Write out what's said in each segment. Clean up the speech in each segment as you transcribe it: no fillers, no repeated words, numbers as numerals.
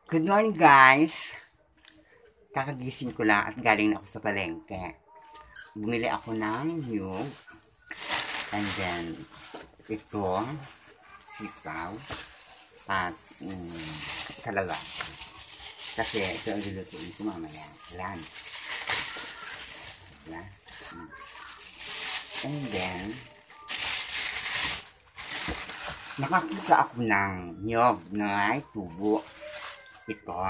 Good morning, guys! Kakagising ko lang at galing na ako sa palengke. Bumili ako ng niyog. And then, ito, sitaw, at kalabasa. Kasi ito ang lulutuin ko mamaya. Lunch. Diba? And then, nakakita ako ng niyog na ay tubo. Ito.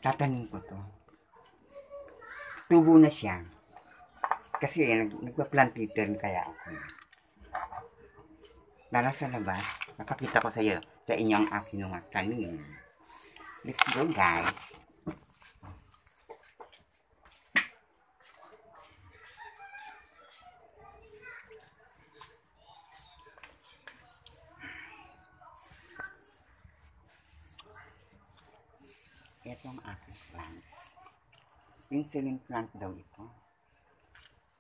Tatanim ko to. Tubo na siya. Kasi nagpa-plantation kaya ako. Dala sa labas, nakakita ko sa inyo ang aking mga tanim. Let's go, guys. Ito ang aking plants. Insulin plant daw ito.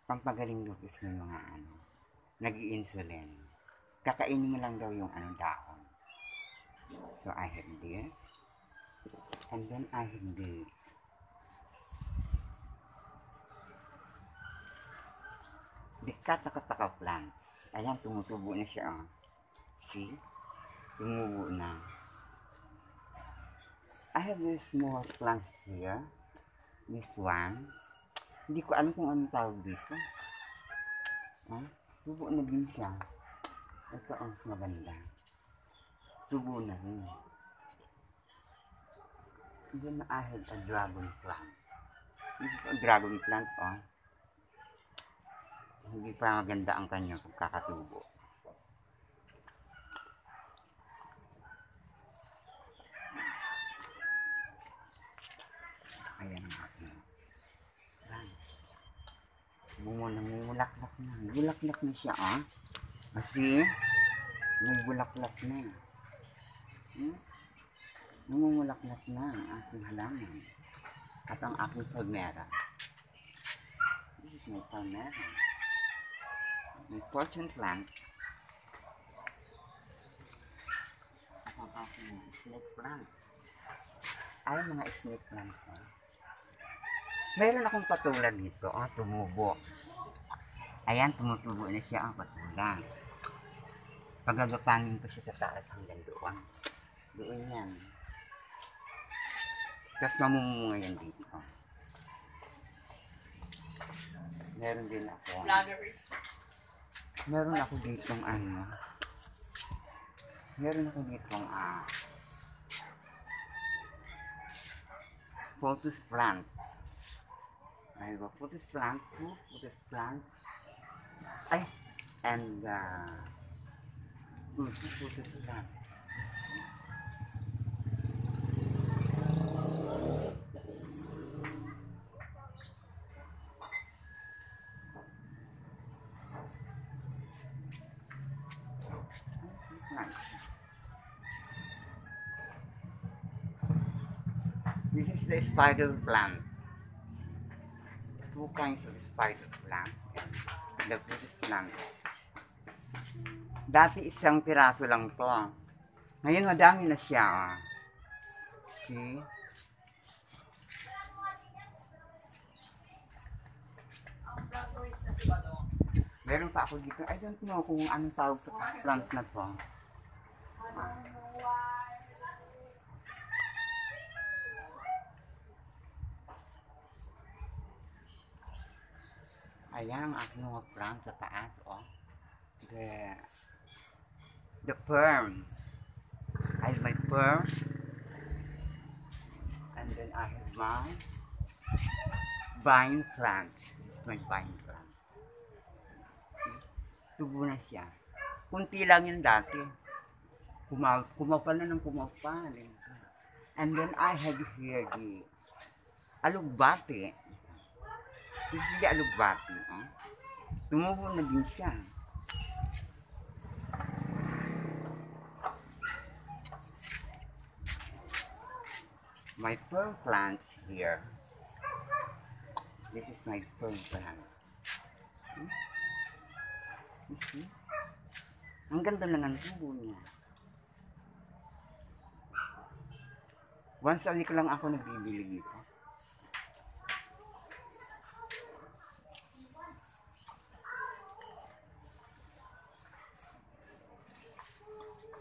Pampagaling lupus ng mga nag-i-insulin. Kakainin mo lang daw yung dahon. So I have this. And then I have this. The katakataka plants. Ayan, tumutubo na siya. Oh. See? Tumubo na. I have this small plants here. This one. Hindi ko alam kung anong tawag dito. Tubo na din siya. Ito ang maganda. Tubo na rin. And then I have a dragon plant. This is a dragon plant, oh. Hindi pa maganda ang kanya pagkakatubo. Ayan ang aking plant. Namumulaklak na. Bulaklak na siya, ah. Kasi, may bulaklak na. Namumulaklak na ang aking halaman. At ang aking palmera. This is my palmera. My fortune plant. At ang aking snake plant. Ay, mga snake plant ko. Meron akong patulan dito. Tumubo. Ayan, tumutubo na siya ang patulan. Pagagapangin ko siya sa taas hanggang doon. Doon yan. Tapos mamumunga yan dito. Meron din ako. Meron ako ditong Meron ako ditong pothos plant. I have a pothos plant, two pothos plant. Ay, and two pothos plant. This is the spider plant. Two kinds of spider plant and the Buddhist plant. Dati isang piraso lang to. Ngayon madami na siya. See? Meron pa ako dito. I don't know kung anong tawag sa plant na to. Ayan ang aking mga plant sa taas, oh. The fern. I have my fern. And then I have my vine plant. This is my vine plant. Tubo na siya. Kunti lang yun dati. Kumapal na ng kumapal. And then I have here the alugbati. This is the alugbati. Tumubo na din siya. My fern plant here. This is my fern plant. Ang ganda na ng tubo niya. Once a week lang ako nagbibili dito.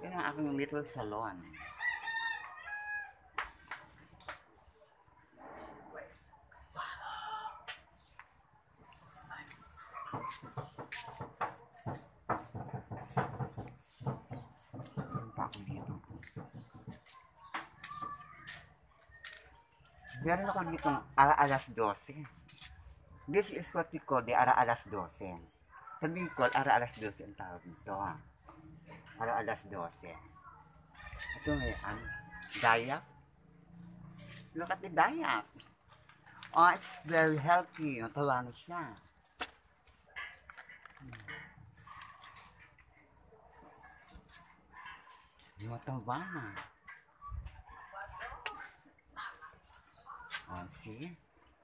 Yan ang aking little salon. Meron ako dito ara-alas 12. This is what we call the ara-alas 12. Sa Bicol, ara-alas 12 ang tawag dito. Ara-alas 12. Ito ngayon, dayak. Look at the dayak. Oh, it's very healthy. Matawano siya. Mataba na. Oh, see?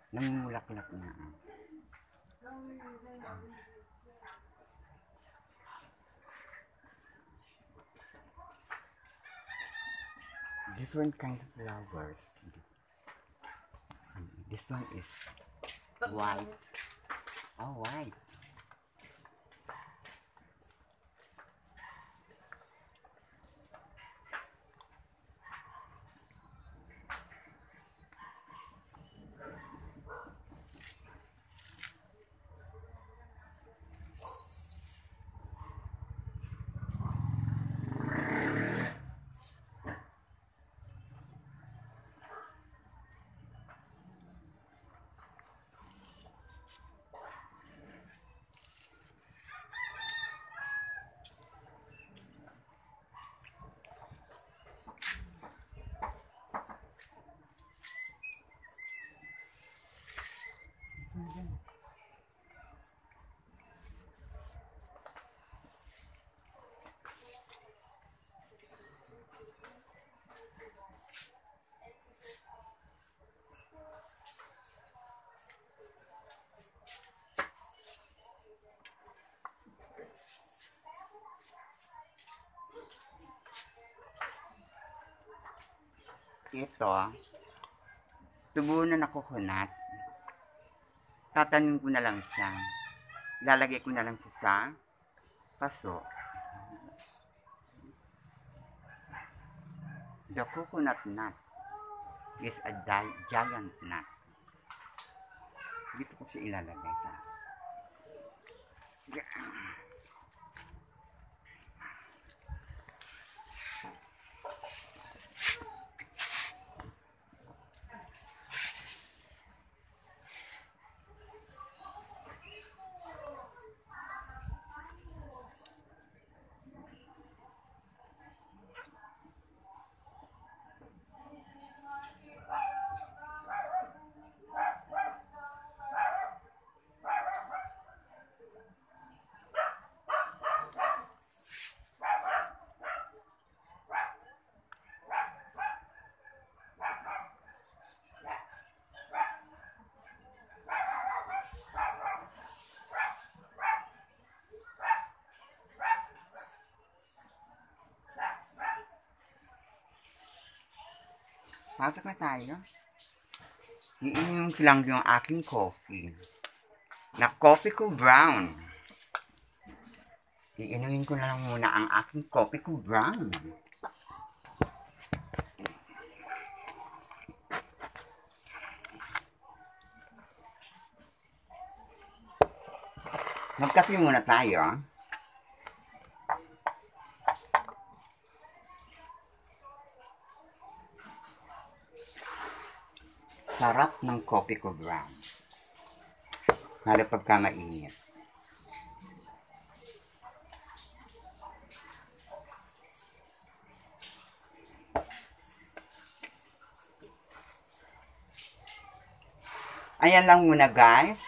Namumulak-lak na. Different kind of flowers. This one is white. Oh, white. Ito, tubo na coconut. Tatanim ko na lang siya. Lalagay ko na lang siya sa paso. The coconut nut is a giant nut. Dito ko siya ilalagay sa. Pasok na tayo. Iinom ko lang yung aking coffee. Na coffee ko brown. Iinumin ko na lang muna ang aking coffee ko brown. Magkape muna tayo. Sarap ng coffee ko brown. Lalo pagka mainit. Ayan lang muna guys.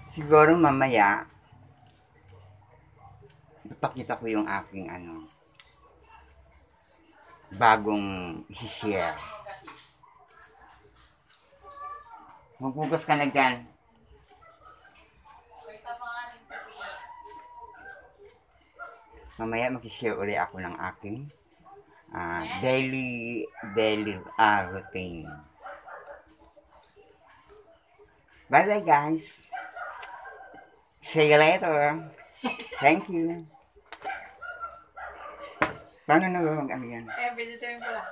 Siguro mamaya ipakita ko yung aking bagong i-share. Magbugas ka na dyan. mamaya mag-share ulit ako ng aking daily routine. Bye-bye, guys. See you later. Thank you. Paano na mag-ano yan? Every time ko lang.